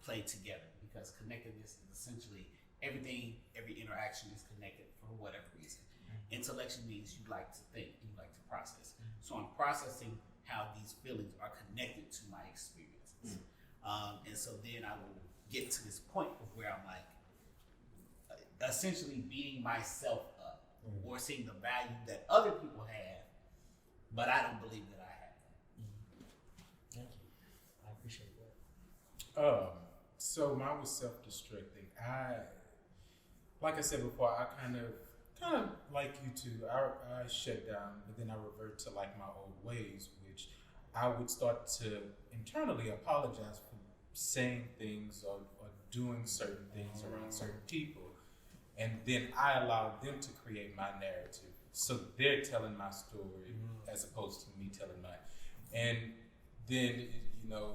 play together, because connectedness is essentially everything, every interaction is connected for whatever reason. Intellectually means you like to think, you like to process. So I'm processing how these feelings are connected to my experiences. And so then I will get to this point of where I'm like, essentially beating myself up or seeing the value that other people have, but I don't believe that I have that. Thank you. I appreciate that. So mine was self-destructing. Like I said before, I kind of like you two. I shut down, but then I revert to like my old ways, which I would start to internally apologize for saying things or doing certain things around certain people. And then I allow them to create my narrative. So they're telling my story as opposed to me telling mine. And then,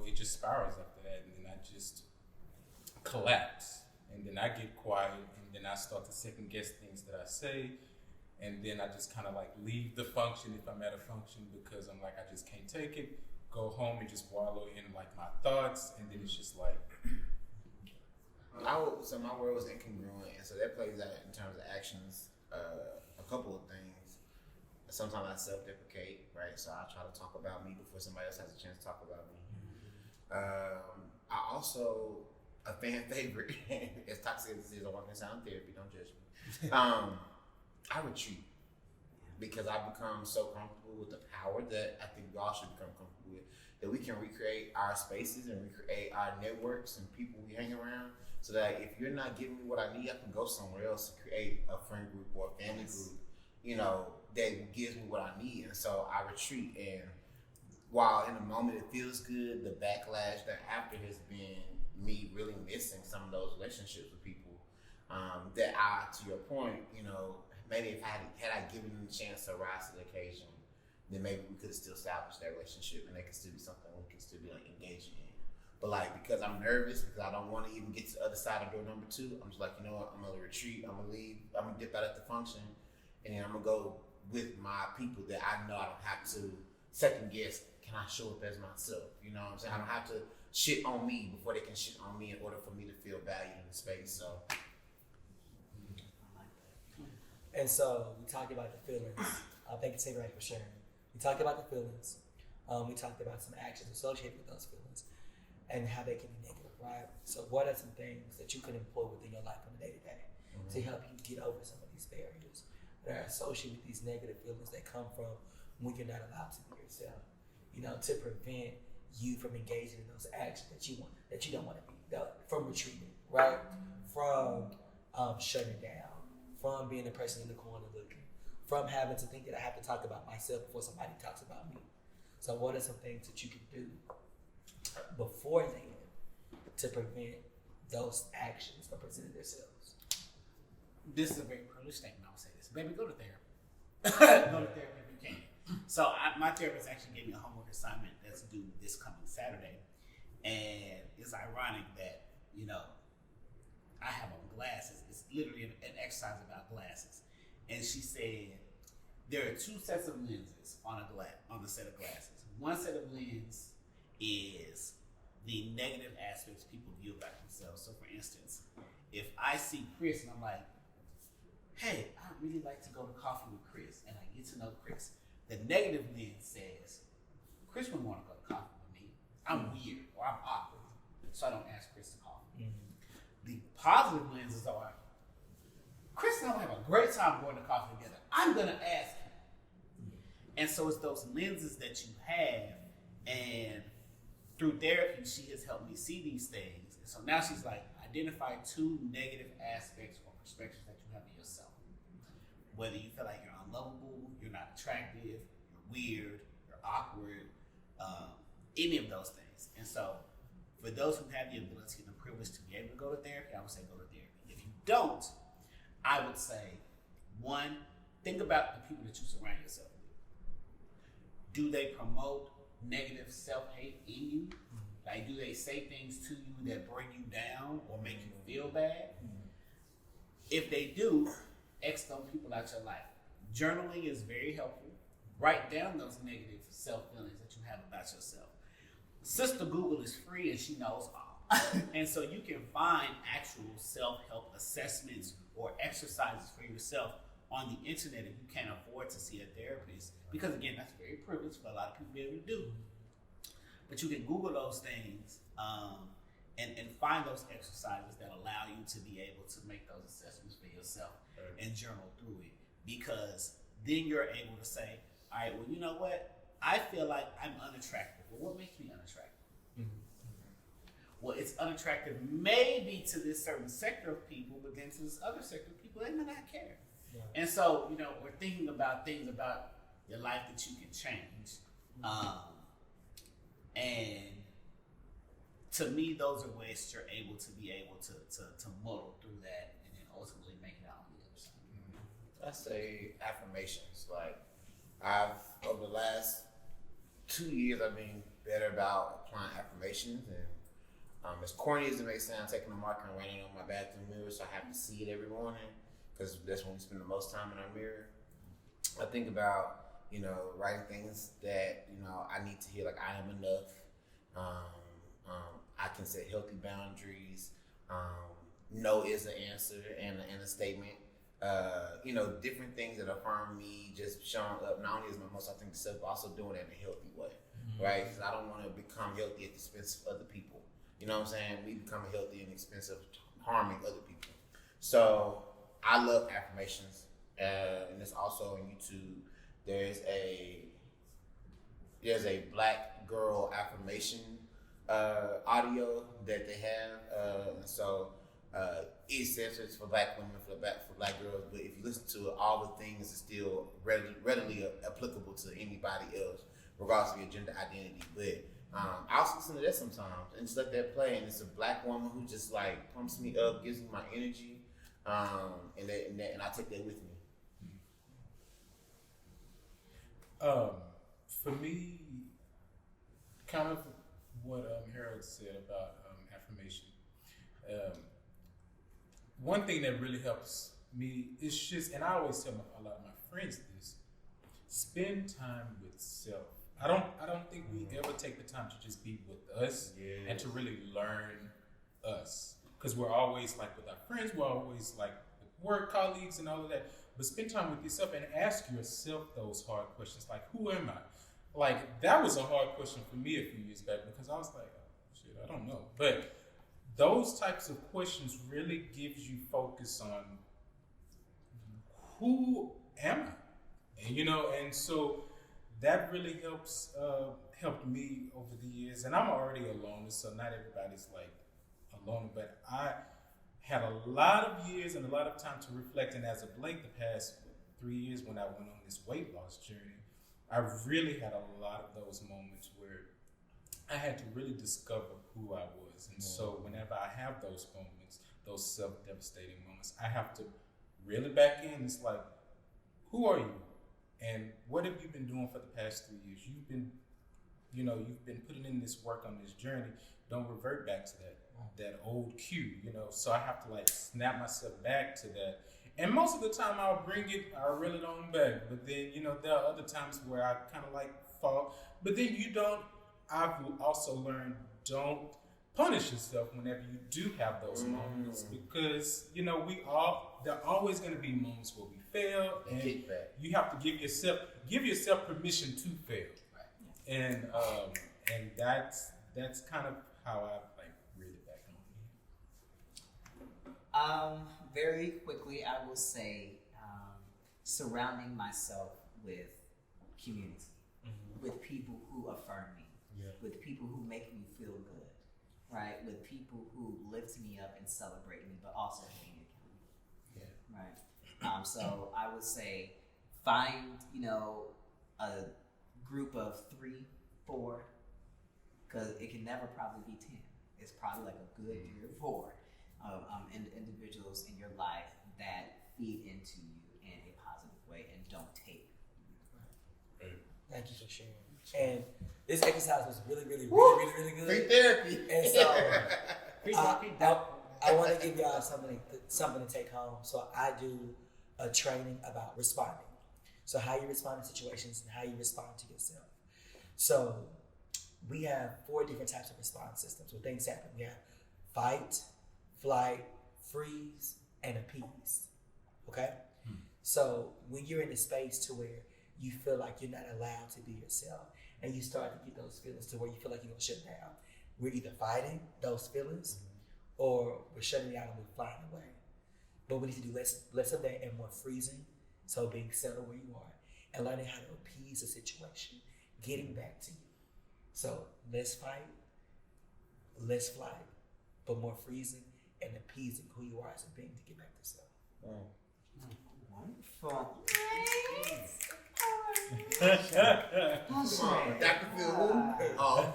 it just spirals after that. And then I just collapse. And then I get quiet. And then I start to second guess things that I say. And then I just kind of like leave the function if I'm at a function, because I'm like, I just can't take it. Go home and just wallow in like my thoughts. And then it's just like... So my word was incongruent, and so that plays out in terms of actions. A couple of things. Sometimes I self-deprecate, right? So I try to talk about me before somebody else has a chance to talk about me. I also, a fan favorite, as toxic as it is, I want to sound therapy, don't judge me. I retreat because I become so comfortable with the power that I think we all should become comfortable with, that we can recreate our spaces and recreate our networks and people we hang around. So that if you're not giving me what I need, I can go somewhere else to create a friend group or a family group, that gives me what I need. And so I retreat. And while in the moment it feels good, the backlash that after has been me really missing some of those relationships with people. That to your point, maybe if had I given them the chance to rise to the occasion, then maybe we could have still established that relationship, and they could still be something we could still be like engaging in. But because I'm nervous, because I don't want to even get to the other side of door number 2, I'm just like, you know what, I'm gonna retreat, I'm gonna leave, I'm gonna dip out at the function, and then I'm gonna go with my people that I know I don't have to second guess, can I show up as myself? You know what I'm saying? I don't have to shit on me before they can shit on me in order for me to feel valued in the space. So And so we talked about the feelings. Thank you, Sabrina, for sharing. We talked about the feelings. We talked about some actions associated with those feelings and how they can be negative, right? So what are some things that you can employ within your life on a day-to-day to help you get over some of these barriers that are associated with these negative feelings that come from when you're not allowed to be yourself? To prevent you from engaging in those actions that you don't want to be, from retreating, right? From shutting down, from being the person in the corner looking, from having to think that I have to talk about myself before somebody talks about me. So what are some things that you can do beforehand to prevent those actions from presenting themselves? This is a very privileged statement. I'll say this. Baby, go to therapy. Go to therapy if you can. So my therapist actually gave me a homework assignment that's due this coming Saturday. And it's ironic that, I have on glasses. It's literally an exercise about glasses. And she said, there are 2 sets of lenses on the set of glasses. One set of lenses is the negative aspects people view about themselves. So for instance, if I see Chris and I'm like, hey, I'd really like to go to coffee with Chris, and I get to know Chris, the negative lens says, Chris wouldn't want to go to coffee with me. I'm weird or I'm awkward, so I don't ask Chris to coffee. The positive lenses are, Chris and I will have a great time going to coffee together. I'm going to ask him. And so it's those lenses that you have, and through therapy, she has helped me see these things. And so now she's like, identify 2 negative aspects or perspectives that you have of yourself. Whether you feel like you're unlovable, you're not attractive, you're weird, you're awkward, any of those things. And so for those who have the ability and the privilege to be able to go to therapy, I would say go to therapy. If you don't, I would say, 1, think about the people that you surround yourself with. Do they promote negative self-hate in you? Like, do they say things to you that bring you down or make you feel bad? If they do, X those people out your life. Journaling is very helpful. Write down those negative self-feelings that you have about yourself. Sister Google is free and she knows all. And so you can find actual self-help assessments or exercises for yourself on the internet if you can't afford to see a therapist. Because again, that's very privileged for a lot of people to be able to do. But you can Google those things and find those exercises that allow you to be able to make those assessments for yourself and journal through it. Because then you're able to say, all right, well, you know what? I feel like I'm unattractive. Well, what makes me unattractive? Well, it's unattractive maybe to this certain sector of people, but then to this other sector of people, they may not care. Yeah. And so, we're thinking about things about your life that you can change. And to me, those are ways that you're able to be able to muddle through that and then ultimately make it out on the other side. I say affirmations. Like, I've, over the last 2 years, I've been better about applying affirmations. And as corny as it may sound, taking a marker and writing it on my bathroom mirror so I have to see it every morning, because that's when we spend the most time in our mirror. I think about, writing things that, I need to hear, like I am enough. I can set healthy boundaries. No is an answer and a statement. Different things that affirm me, just showing up not only as my most authentic self, but also doing it in a healthy way, right? Because I don't want to become healthy at the expense of other people. You know what I'm saying? We become healthy at the expense of harming other people. So I love affirmations, and it's also on YouTube. There's a Black girl affirmation audio that they have, and so it says it's for Black women, for Black girls. But if you listen to it, all the things are still readily applicable to anybody else, regardless of your gender identity. But I also listen to that sometimes and just let that play. And it's a Black woman who just like pumps me up, gives me my energy, and I take that with me. For me, kind of what Harold said about affirmation. One thing that really helps me is just, and I always tell a lot of my friends this: spend time with self. I don't think we ever take the time to just be with us and to really learn us, because we're always like with our friends, we're always like with work colleagues and all of that. But spend time with yourself and ask yourself those hard questions, like, who am I? Like, that was a hard question for me a few years back, because I was like, oh, shit, I don't know. But those types of questions really gives you focus on who am I? And, and so that really helped me over the years. And I'm already alone, so not everybody's like alone, but I had a lot of years and a lot of time to reflect. And as of late, the past 3 years when I went on this weight loss journey, I really had a lot of those moments where I had to really discover who I was. And so whenever I have those moments, those self-devastating moments, I have to reel it back in. It's like, who are you? And what have you been doing for the past 3 years? You've been putting in this work on this journey. Don't revert back to that old cue, So I have to like snap myself back to that. And most of the time I'll reel it on back. But then, there are other times where I kind of like fall. But then I've also learned, don't punish yourself whenever you do have those moments, because, there are always going to be moments where we fail, and you have to give yourself permission to fail. Right. And that's kind of how I like reel it back on. Very quickly, I will say, surrounding myself with community, with people who affirm me, with people who make me feel good, right? With people who lift me up and celebrate me, but also hold me accountable, right? So I would say, find, a group of 3, 4, because it can never probably be 10. It's probably like a good 3 or 4 individuals in your life that feed into you in a positive way and don't take. Thank you for sharing. And this exercise was really, really, really, really, really good. Free therapy. And so I want to give y'all something to take home. So I do a training about responding. So how you respond to situations and how you respond to yourself. So we have 4 different types of response systems when things happen. We have fight, flight, freeze, and appease. Okay? So when you're in a space to where you feel like you're not allowed to be yourself, and you start to get those feelings to where you feel like you're gonna shut down, we're either fighting those feelings or we're shutting down and we're flying away. But we need to do less of that and more freezing. So being settled where you are and learning how to appease the situation, getting back to you. So less fight, less flight, but more freezing and appeasing who you are as a being to get back to self. Wonderful. Dr. Phil who? Oh.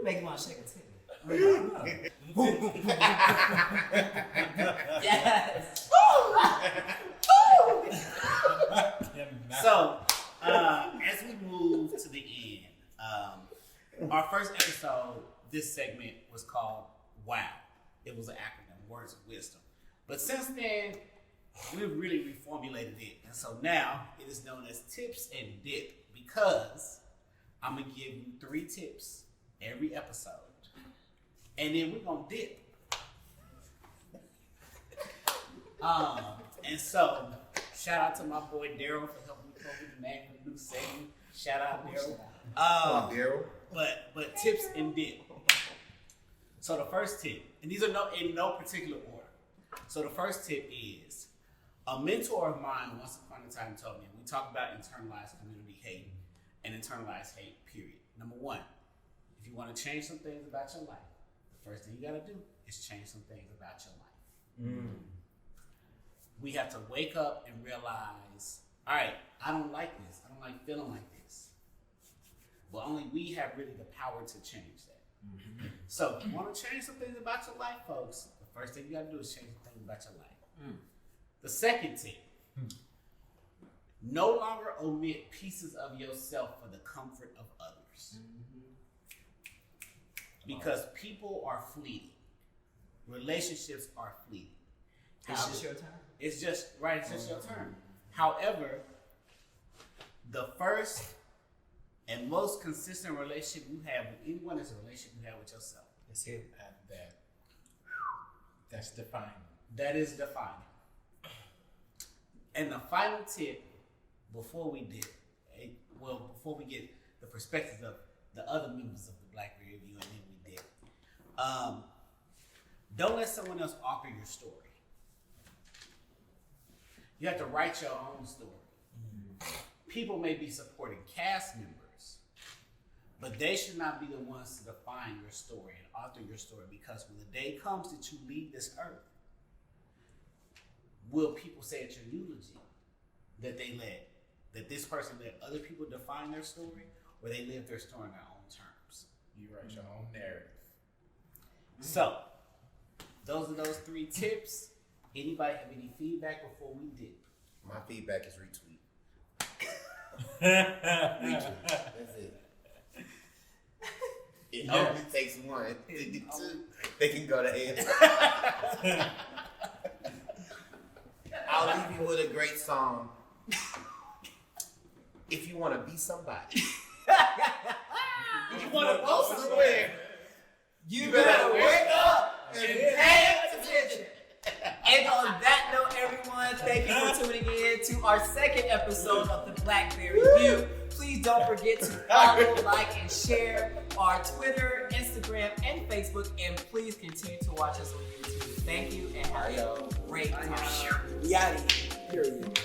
Make me want to shake a titty. Yes. So, as we move to the end, our first episode, this segment was called WOW. It was an acronym, Words of Wisdom. But since then, we've really reformulated it. And so now it is known as Tips and Dip, because I'm going to give you 3 tips every episode. And then we're going to dip. And so, shout out to my boy Daryl for helping me come up with the name of the new segment. Shout out Daryl. Daryl. But tips and dip. So the first tip, and these are in no particular order. So the first tip is, a mentor of mine once upon a time told me, we talk about internalized community hate and internalized hate, period. Number 1, if you want to change some things about your life, the first thing you got to do is change some things about your life. We have to wake up and realize, all right, I don't like this. I don't like feeling like this. But only we have really the power to change that. So if you want to change some things about your life, folks, the first thing you got to do is change some things about your life. The second tip, no longer omit pieces of yourself for the comfort of others. Because people are fleeting. Relationships are fleeting. It's just your turn. It's just your turn. However, the first and most consistent relationship you have with anyone is a relationship you have with yourself. That's it. That's defining. That is defining. And the final tip, before we get the perspectives of the other members of the Blackberry Review, and then we did, don't let someone else author your story. You have to write your own story. People may be supporting cast members, but they should not be the ones to define your story and author your story, because when the day comes that you leave this earth, will people say at your eulogy that that this person let other people define their story, or they live their story on their own terms? You write your own narrative. So, those are those 3 tips. Anybody have any feedback before we dip? My feedback is retweet. Retweet. That's it. It only takes 1. If they do 2, they can go to hell. I'll leave you with a great song. If you want to be somebody, You want to go somewhere? You better wake up and pay attention. And on that note, everyone, thank you for tuning in to our second episode of the Blackberry Review. Please don't forget to follow, like, and share our Twitter, Instagram, and Facebook. And please continue to watch us on YouTube. Thank you and have a great time. We out of here. Period.